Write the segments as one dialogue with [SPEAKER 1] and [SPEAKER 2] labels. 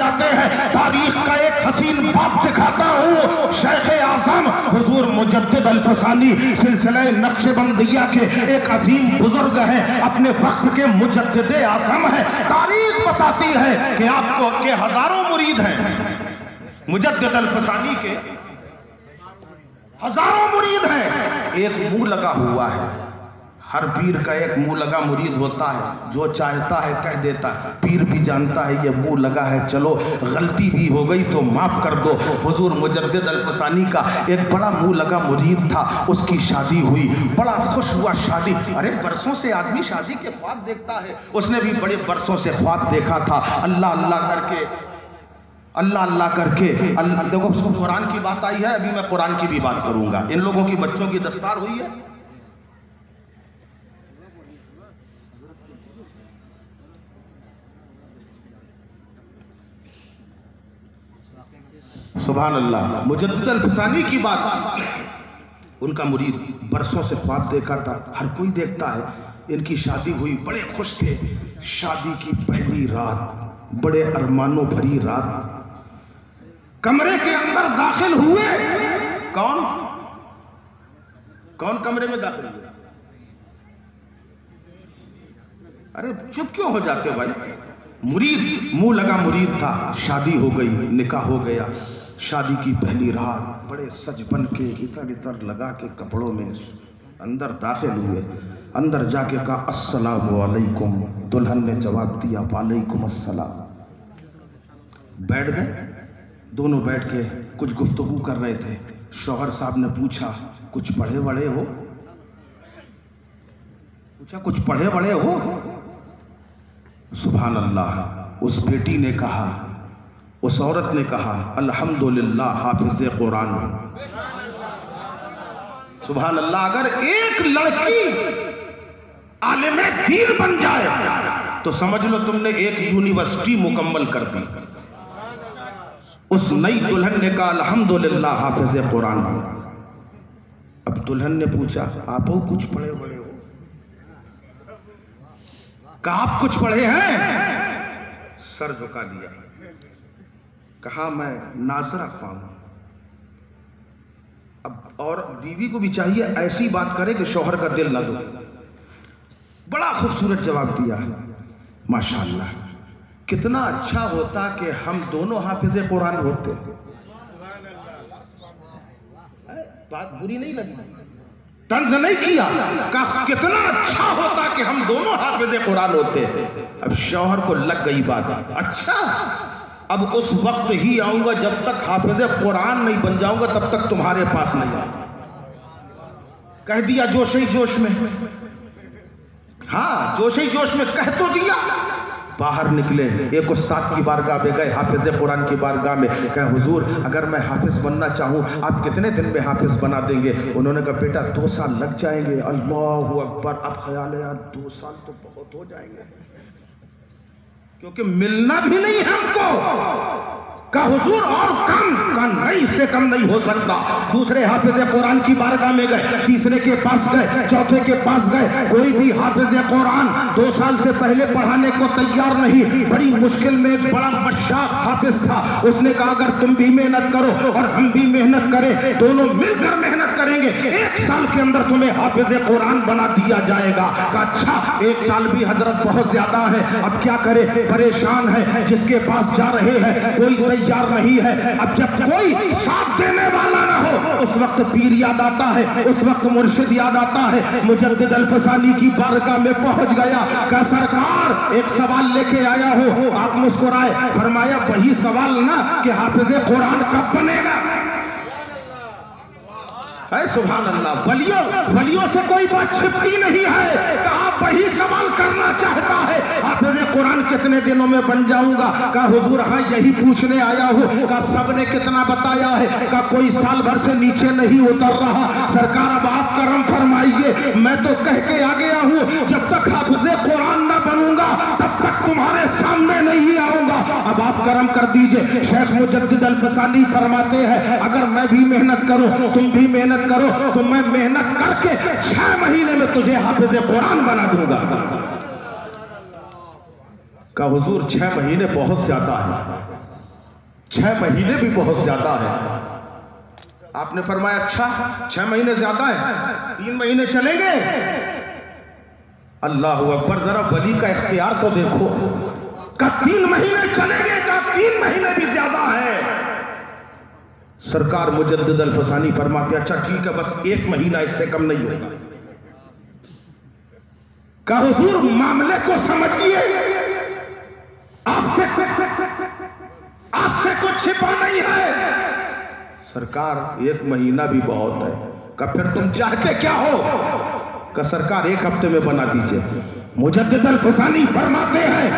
[SPEAKER 1] जाते हैं। तारीख का एक हसीन बाप दिखाता हूँ, शेख आज़म हुजूर मुजद्दिद अल-फसानी सिलसिला नक्शबंदिया के एक अजीम बुजुर्ग हैं, अपने वक्त के मुजद्दिद आज़म हैं। तारीख बताती है कि आपको के हजारों मुरीद हैं, मुजद्दिद अल-फसानी के हजारों मुरीद हैं। एक मुंह लगा हुआ है, हर पीर का एक मुंह लगा मुरीद होता है, जो चाहता है कह देता है। पीर भी जानता है ये मुंह लगा है, चलो गलती भी हो गई तो माफ कर दो। हुजूर मुजद्दिद अल-फसानी का एक बड़ा मुंह लगा मुरीद था, उसकी शादी हुई, बड़ा खुश हुआ। शादी, अरे बरसों से आदमी शादी के ख्वाब देखता है, उसने भी बड़े बरसों से ख्वाब देखा था। अल्लाह अल्लाह करके, अल्लाह अल्लाह करके देखो उसको कुरान की बात आई है, अभी मैं कुरान की भी बात करूंगा। इन लोगों की बच्चों की दस्तार हुई है, सुभान अल्लाह। मुजद्दिद अल-फसानी की बात, उनका मुरीद बरसों से ख्वाब देखा था, हर कोई देखता है। इनकी शादी हुई, बड़े खुश थे। शादी की पहली रात, बड़े अरमानों भरी रात, कमरे के अंदर दाखिल हुए। कौन कौन कमरे में दाखिल हुए? अरे चुप क्यों हो जाते भाई? मुरीद, मुंह लगा मुरीद था, शादी हो गई, निकाह हो गया। शादी की पहली रात, बड़े सज बन के इतर इतर लगा के कपड़ों में अंदर दाखिल हुए। अंदर जाके कहा अस्सलामु अलैकुम। दुल्हन ने जवाब दिया वालेकुम अस्सलाम। बैठ गए, दोनों बैठ के कुछ गुफ्तगू कर रहे थे। शौहर साहब ने पूछा कुछ पढ़े बड़े हो? पूछा कुछ पढ़े बड़े हो? सुभान अल्लाह। उस बेटी ने कहा, उस औरत ने कहा अल्हम्दुलिल्लाह हाफिज़े कुरान। सुभान अल्लाह। अगर एक लड़की आलिमे दीन बन जाए तो समझ लो तुमने एक यूनिवर्सिटी मुकम्मल कर दी। उस नई दुल्हन ने कहा अल्हम्दुलिल्लाह हाफिज़े कुरान। अब दुल्हन ने पूछा आप कुछ पढ़े बड़े हो? कहा आप कुछ पढ़े हैं? सर झुका दिया, कहा मैं नाज़रा ख्वां हूं। अब और बीवी को भी चाहिए ऐसी बात करे कि शौहर का दिल ना दो। बड़ा खूबसूरत जवाब दिया, माशाअल्लाह। कितना अच्छा होता कि हम दोनों हाफिज़े कुरान होते। बात बुरी नहीं लगी, तंज नहीं किया, कहा कितना अच्छा होता कि हम दोनों हाफिज़े कुरान होते। अब शौहर को लग गई बात, अच्छा अब उस वक्त ही आऊंगा जब तक हाफिज़े कुरान नहीं बन जाऊंगा तब तक तुम्हारे पास नहीं आऊंगा। कह दिया जोश ही जोश में, हाँ जोश ही जोश में कह तो दिया। बाहर निकले, एक उस्ताद की बारगाह में गए, हाफिज़े कुरान की बारगाह में। कहे हुजूर अगर मैं हाफिज़ बनना चाहूँ आप कितने दिन में हाफिज़ बना देंगे? उन्होंने कहा बेटा 2 साल लग जाएंगे। अल्लाहु अकबर। अब ख्याल है यार 2 साल तो बहुत हो जाएंगे, क्योंकि मिलना भी नहीं है हमको। का हुजूर और कम का नहीं, इससे कम नहीं हो सकता। दूसरे हाफिज़े कुरान की बारगाह में गए, तीसरे के पास गए, चौथे के पास गए। कोई भी हाफिज़े कुरान 2 साल से पहले पढ़ाने को तैयार नहीं। बड़ी मुश्किल में एक बड़ा मशाक हाफिज था, उसने कहा अगर तुम भी मेहनत करो और हम भी मेहनत करें, दोनों मिलकर मेहनत करेंगे, 1 साल के अंदर तुम्हें हाफिज़े कुरान बना दिया जाएगा। कहा अच्छा 1 साल भी हजरत बहुत ज्यादा है, अब क्या करे? परेशान है, जिसके पास जा रहे हैं कोई तैयार नहीं है। अब जब कोई साथ देने वाला ना हो उस वक्त पीर याद आता है, उस वक्त मुर्शिद याद आता है। मुजद्दिद अल-फसानी की बारगाह में पहुंच गया, कहा सरकार एक सवाल लेके आया हो। आप मुस्कुराए, फरमाया वही सवाल ना कि हाफिज़े कुरान कब बनेगा? है सुभान अल्लाह। वलियों से कोई बात छिपती नहीं है। कहा वही सवाल करना चाहता है, हाफिज़े कुरान कितने दिनों में बन जाऊंगा? कहा हुजूर हाँ यही पूछने आया हूँ। कहा सबने कितना बताया है? कहा कोई साल भर से नीचे नहीं उतर रहा। सरकार अब आप करम फरमाइए, मैं तो कह के आ गया हूँ जब तक हाफिज़े कुरान ना बनूंगा तब तक तुम्हारे सामने नहीं आऊंगा। अब आप करम कर दीजिए। शेख मुजद्दिद अल-फसानी फरमाते हैं अगर मैं भी मेहनत करूं, तुम भी मेहनत करो तो मैं मेहनत करके 6 महीने में तुझे हाफिज़े कुरान बना दूंगा। का हुजूर 6 महीने बहुत ज्यादा है। 6 महीने भी बहुत ज्यादा है। आपने फरमाया अच्छा 6 महीने ज्यादा है, 3 महीने चलेंगे। अल्लाह अकबर, जरा वली का इख्तियार तो देखो। का 3 महीने चलेंगे, का 3 महीने भी ज्यादा है। सरकार मुजद्दिद अल-फसानी फरमाते अच्छा ठीक है, बस 1 महीना, इससे कम नहीं होगा। का हुजूर मामले को समझिए, आपसे कुछ छिपा नहीं है। सरकार 1 महीना भी बहुत है। का फिर तुम चाहते क्या हो? का सरकार 1 हफ्ते में बना दीजिए। मुजद्दिद अल-फसानी फरमाते हैं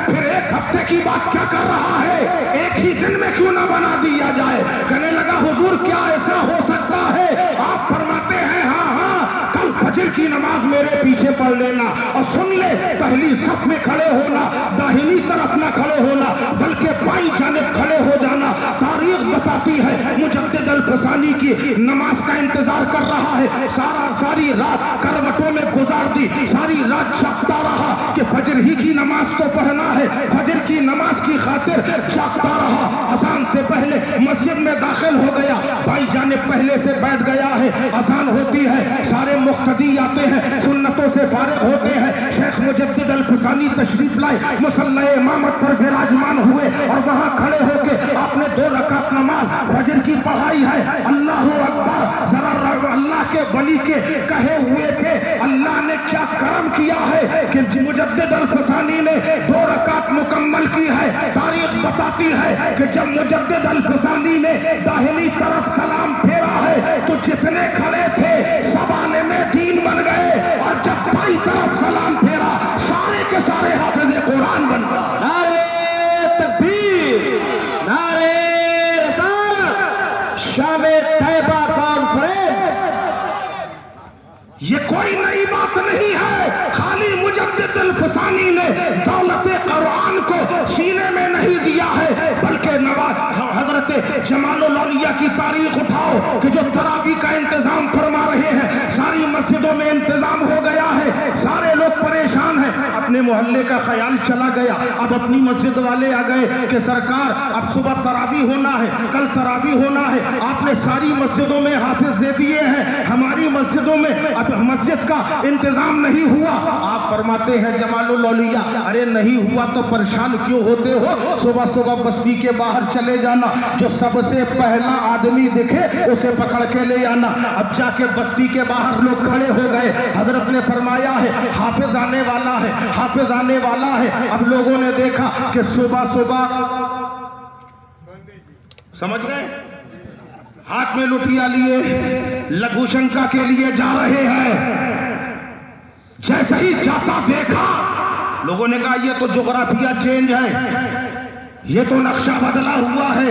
[SPEAKER 1] फिर 1 हफ्ते की बात क्या कर रहा है, 1 ही दिन में क्यों ना बना दिया जाए। कहने लगा हुजूर क्या ऐसा हो सकता है? आप फरमाते हैं हाँ हाँ, कल फजर की नमाज मेरे पीछे पढ़ लेना और सुन ले, पहली सफ में खड़े होना, दाहिनी तरफ ना खड़े होना बल्कि बाईं जानिब खड़े हो जाना। तारीख बताती है मुजद्दिद अल-फसानी की नमाज का इंतजार कर रहा है, सारी रात करवटों में गुजार दी, सारी रात जागता रहा कि फजर ही की नमाज तो पढ़ना है, फजर की नमाज की खातिर जागता रहा। अजान से पहले मस्जिद में दाखिल हो गया, बाईं जानिब पहले से बैठ गया है। अजान होती है, सारे मुक्तदी आते हैं, सुन्नतों से फारिग होते हैं। शेख मुजद्दिद अल-फसानी तशरीफ लाए, मुसल्ला इमामत पर विराजमान हुए और वहां खड़े होकर आपने 2 रकात नमाज फजर की पढ़ाई है। अल्लाह अकबर, जरा अल्लाह के वली के कहे हुए पे अल्लाह ने क्या करम किया है कि मुजद्दिद अल-फसानी ने 2 रकात मुकम्मल की है। तारीख बताती है कि जब मुजद्दिद अल-फसानी ने दाहिनी तरफ सलाम फेरा है तो जितने खड़े थे सब आलिमे दीन बन गए, और जब बाईं तरफ सलाम फेरा सारे के सारे हाफिज़े कुरान बन गए।
[SPEAKER 2] नारे तकबीर, नारे रिसालत, शामे तैयबा कॉन्फ्रेंस।
[SPEAKER 1] ये कोई नई बात नहीं है, खाली मुजद्दिद अल-फसानी ने दौलत कुरान को सीने में नहीं दिया है, बल्कि नवाज हजरत जमालुल औलिया की तारीख उठाओ कि जो तरावी का इंतजाम फरमा रहे हैं, सारी मस्जिदों में इंतजाम हो गया है, सारे लोग परेशान हैं। अपने मोहल्ले का ख्याल चला गया, अब अपनी मस्जिद वाले आ गए कि सरकार अब सुबह तरावी होना है, कल तरावी होना है, आपने सारी मस्जिदों में हाफिज दे दिए हैं, हमारी मस्जिदों में अब मस्जिद का इंतजाम नहीं हुआ। आप फरमाते हैं जमालुल औलिया, अरे नहीं हुआ तो परेशान क्यों होते हो? सुबह सुबह बस्ती के बाहर चले जाना, जो सबसे पहला आदमी दिखे उसे पकड़ के ले आना। अब जाके बस्ती के बाहर लोग खड़े हो गए, हजरत ने फरमाया है हाफिज आने वाला है, हाफिज आने वाला है। अब लोगों ने देखा कि सुबह सुबह समझ गए, हाथ में लुटिया लिए लघु शंका के लिए जा रहे हैं। जैसे ही जाता देखा, लोगों ने कहा ये तो जोग्राफिया चेंज है, ये तो नक्शा बदला हुआ है,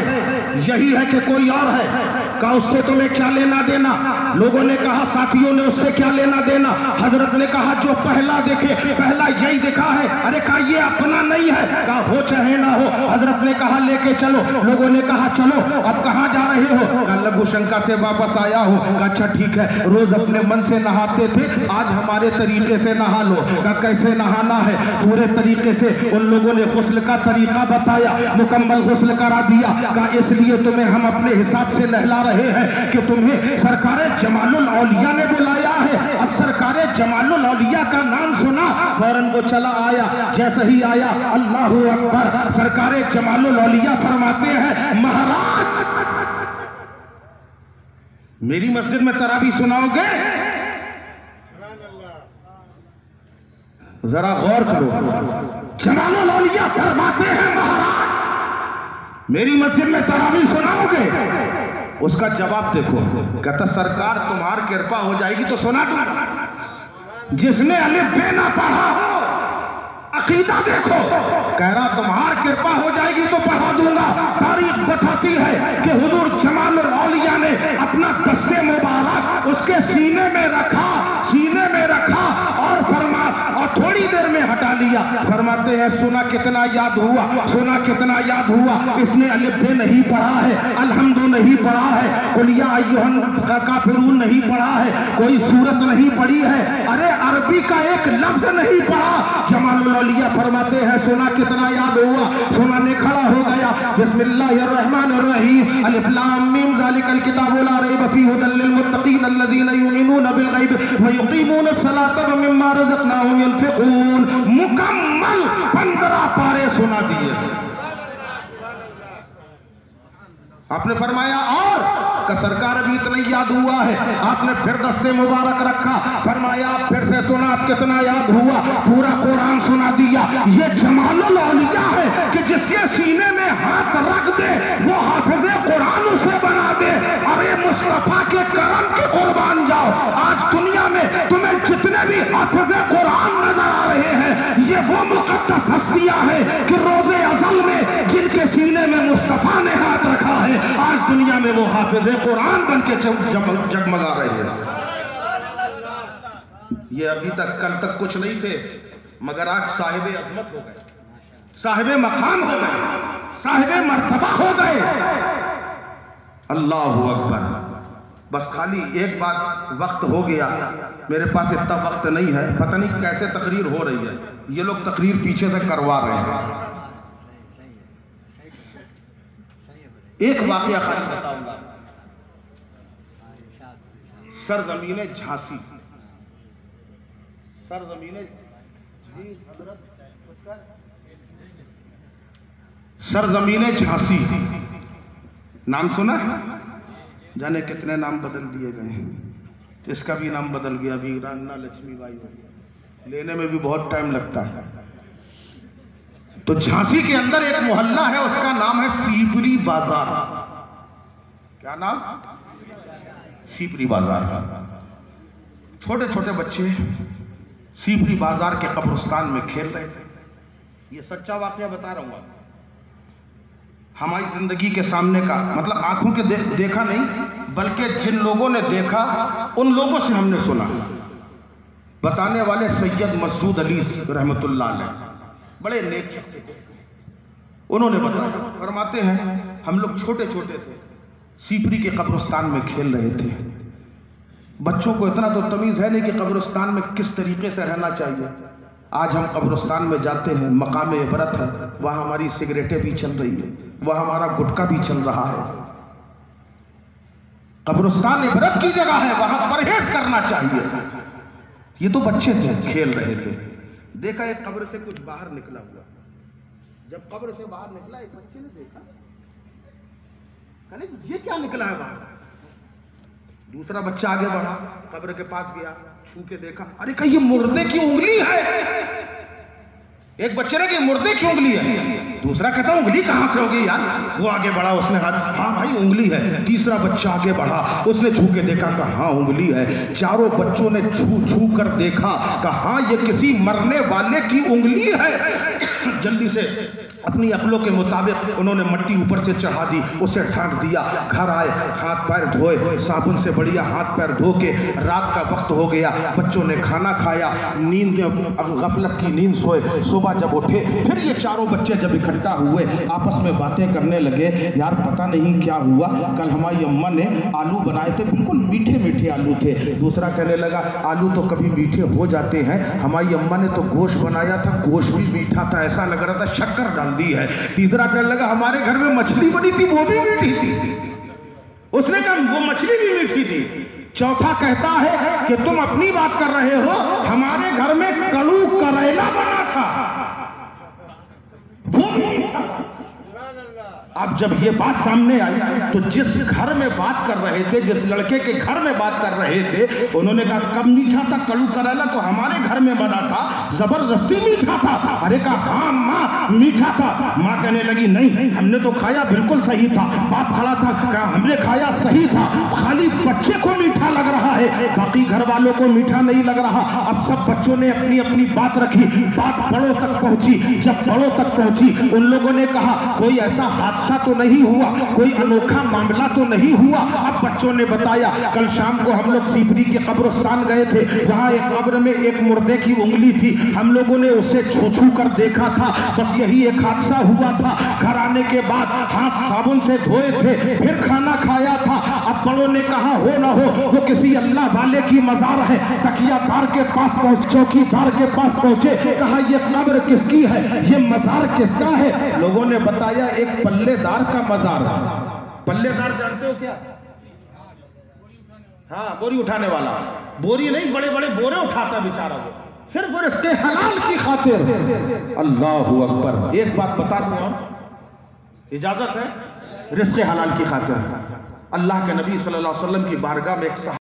[SPEAKER 1] यही है कि कोई और है। कहा उससे तुम्हें क्या लेना देना? लोगों ने कहा साथियों ने उससे क्या लेना देना? हजरत ने कहा जो पहला देखे, पहला यही देखा है। अरे कहा ये अपना नहीं है। कहा हो चाहे ना हो। हजरत ने कहा लेके चलो। लोगों ने कहा चलो। अब कहाँ जा रहे हो? कहा लघु शंका से वापस आया हूँ। कहा अच्छा ठीक है, रोज अपने मन से नहाते थे, आज हमारे तरीके से नहा लो। कहा कैसे नहाना है? पूरे तरीके से। उन लोगों ने गुस्ल का तरीका बताया, मुकम्मल गुस्ल करा दिया। कहा इसलिए तुम्हें हम अपने हिसाब से नहला रहे हैं कि तुम्हें सरकारे जमालुल औलिया ने बुलाया है। अब सरकारे जमालुल औलिया का नाम सुना, फौरन वो चला आया। जैसे ही आया, अल्लाहू अकबर, सरकारे जमालुल औलिया फरमाते हैं महाराज मेरी मस्जिद में तरावी सुनाओगे? जरा गौर करो। जमालुल औलिया फरमाते हैं महाराज मेरी मस्जिद में तरावी सुनाओगे? उसका जवाब देखो, कहता सरकार तुम्हार कृपा हो जाएगी तो सुना दूंगा। जिसने अलिफ बे ना पढ़ा हो, अकीदा देखो, कह रहा तुम्हार कृपा हो जाएगी तो पढ़ा दूंगा। तारीख बताती है कि हुजूर जमालुल औलिया ने अपना दस्ते मुबारक उसके सीने में रखा और थोड़ी देर में हटा लिया। फरमाते फरमाते हैं सुना कितना याद हुआ, सुना कितना याद हुआ। इसने अलिफ बे नहीं पढ़ा है, अल्हम्दु नहीं पढ़ा है, कुल या अय्युहल काफिरून नहीं पढ़ा है, कोई सूरत नहीं पढ़ी है, अरे अरबी का एक लफ्ज नहीं पढ़ा। जमालुल औलिया फरमाते हैं सुना कितना याद हुआ, सुनाने खड़ा हो गया। बिस्मिल्लाहिर्रहमानिर्रहीम, अलिफ लाम मीम ज़ालिकल किताबु ला रैब फीहि हुदल लिल मुत्तक़ीन अल्लज़ीना युमिनूना बिल गैब व युक़ीमूनस सलाता व मिम्मा रज़क़नाहुम युनफ़िक़ून। मुकम्मल 15 पारे सुना दिए। आपने फरमाया और का सरकार अभी इतना याद हुआ है, आपने फिर दस्ते मुबारक रखा, फरमाया फिर से सुना कितना याद हुआ, पूरा कुरान सुना दिया। ये जमालुल औलिया है कि जिसके सीने में हाथ रख दे वो हाफिज़े कुरान उसे बना दे। अरे मुस्तफा के करम की कुर्बान जाओ, आज दुनिया में तुम्हें जितने भी हाफिज़े कुरान नजर आ रहे हैं ये वो मुक़द्दस हस्तियां हैं कि रोज़े अज़ल में जिनके सीने में मुस्तफा ने हाथ रखा है आज दुनिया में वो हाफिज़े कुरान बन के जगमगा रहे हैं। ये अभी तक कल तक कुछ नहीं थे मगर आज साहिब अज़मत हो गए, साहिब मकाम हो गए, साहिब मर्तबा हो गए। अल्लाहु अकबर। बस खाली एक बात, वक्त हो गया, मेरे पास इतना वक्त नहीं है, पता नहीं कैसे तकरीर हो रही है, ये लोग तकरीर पीछे से करवा रहे हैं। एक वाकया खाली बताऊंगा। सरजमीने झांसी, सरजमीने झांसी नाम सुना है? जाने कितने नाम बदल दिए गए हैं, इसका भी नाम बदल गया, अभी राना लक्ष्मीबाई हो गया, लेने में भी बहुत टाइम लगता है। तो झांसी के अंदर एक मोहल्ला है, उसका नाम है सीपरी बाजार। क्या नाम? सीपरी बाजार। छोटे छोटे बच्चे सीपरी बाजार के कब्रिस्तान में खेल रहे थे। ये सच्चा वाकया बता रहा हूं, हमारी जिंदगी के सामने का, मतलब आंखों के देखा नहीं बल्कि जिन लोगों ने देखा उन लोगों से हमने सुना। बताने वाले सैयद मसूद अली रहमतुल्लाह अलैह, बड़े नेक शख्स थे। उन्होंने बताया, फरमाते हैं हम लोग छोटे छोटे थे, सीपरी के कब्रिस्तान में खेल रहे थे। बच्चों को इतना तो तमीज़ है नहीं कि कब्रिस्तान में किस तरीके से रहना चाहिए। आज हम कब्रिस्तान में जाते हैं, मकाम इबरत है, वहाँ हमारी सिगरेटें भी चल रही है, वहाँ हमारा गुटखा भी चल रहा है। कब्रिस्तान इबरत की जगह है, वहाँ परहेज करना चाहिए। ये तो बच्चे थे, खेल रहे थे। देखा एक कब्र से कुछ बाहर निकला हुआ। जब कब्र से बाहर निकला एक बच्चे ने देखा, कहने ये क्या निकला है बाहर। दूसरा बच्चा आगे बढ़ा, कब्र के पास गया, छू के देखा, अरे कहीं ये मुर्दे की उंगली है। एक बच्चे ने कहा मुर्दे की उंगली है, दूसरा कहता उंगली कहां से होगी यार। वो आगे बढ़ा, उसने कहा हाँ भाई उंगली है। तीसरा बच्चा आगे बढ़ा, उसने छू के देखा, कहा हाँ उंगली है। चारों बच्चों ने छू छू कर देखा, कहा हाँ ये किसी मरने वाले की उंगली है। जल्दी से अपनी अक्लों के मुताबिक उन्होंने मट्टी ऊपर से चढ़ा दी, उसे ढांक दिया। घर आए, हाथ पैर धोए, साबुन से बढ़िया हाथ पैर धो के, रात का वक्त हो गया, बच्चों ने खाना खाया, नींद अब गफलत की नींद सोए। सुबह जब उठे, फिर ये चारों बच्चे जब इकट्ठा हुए, आपस में बातें करने लगे, यार पता नहीं क्या हुआ, कल हमारी अम्मा ने आलू बनाए थे, बिल्कुल मीठे मीठे आलू थे। दूसरा कहने लगा आलू तो कभी मीठे हो जाते हैं, हमारी अम्मा ने तो गोश्त बनाया था, गोश्त भी मीठा था, ऐसा लग रहा था शक्कर डाल दी है। तीसरा कहने लगा हमारे घर में मछली बनी थी, वो भी मीठी थी। उसने कहा वो मछली भी मीठी थी। चौथा कहता है कि तुम अपनी बात कर रहे हो, हमारे घर में कड़ू करेला बना था, वो भी मीठा था। अब जब ये बात सामने आई तो जिस घर में बात कर रहे थे, जिस लड़के के घर में बात कर रहे थे, उन्होंने कहा कब मीठा था? कड़ू करेला तो हमारे घर में बना था, जबरदस्ती मीठा था। अरे कहा हाँ माँ मीठा था। माँ कहने लगी नहीं हमने तो खाया, बिल्कुल सही था। बाप खड़ा था, कहा हमने खाया, सही था, खाली बच्चे को मीठा लग रहा है, बाकी घर वालों को मीठा नहीं लग रहा। अब सब बच्चों ने अपनी अपनी बात रखी, बात बड़ों तक पहुंची। जब बड़ों तक पहुंची, उन लोगों ने कहा कोई ऐसा हादसा तो नहीं हुआ, कोई अनोखा मामला तो नहीं हुआ। अब बच्चों ने बताया कल शाम को हम लोग सीपरी के कब्रिस्तान गए थे, वहां एक कब्र में एक मुर्दे की उंगली थी, हम लोगों ने उसे छू छू कर देखा था, बस यही एक हादसा हुआ था। घर आने के बाद हाथ साबुन से धोए थे, फिर खाना खाया था। अब बड़ों ने कहा हो ना हो वो किसी अल्लाह वाले की मजार है। तकियादार के पास पहुंचे, चौकीदार के पास पहुंचे, कहा ये कब्र किसकी है, ये मजार किसका है। लोगों ने बताया एक पल्लेदार का मजार है। पल्लेदार जानते हो क्या? हाँ, बोरी उठाने वाला। बोरी नहीं, बड़े बड़े बोरे उठाता बेचारा वो, सिर्फ रिस्के हलाल की खातिर। अल्लाहू अकबर। एक बात बता दूं, इजाजत है? रिस्के हलाल की खातिर अल्लाह के नबी सल्लल्लाहु अलैहि वसल्लम की बारगाह में एक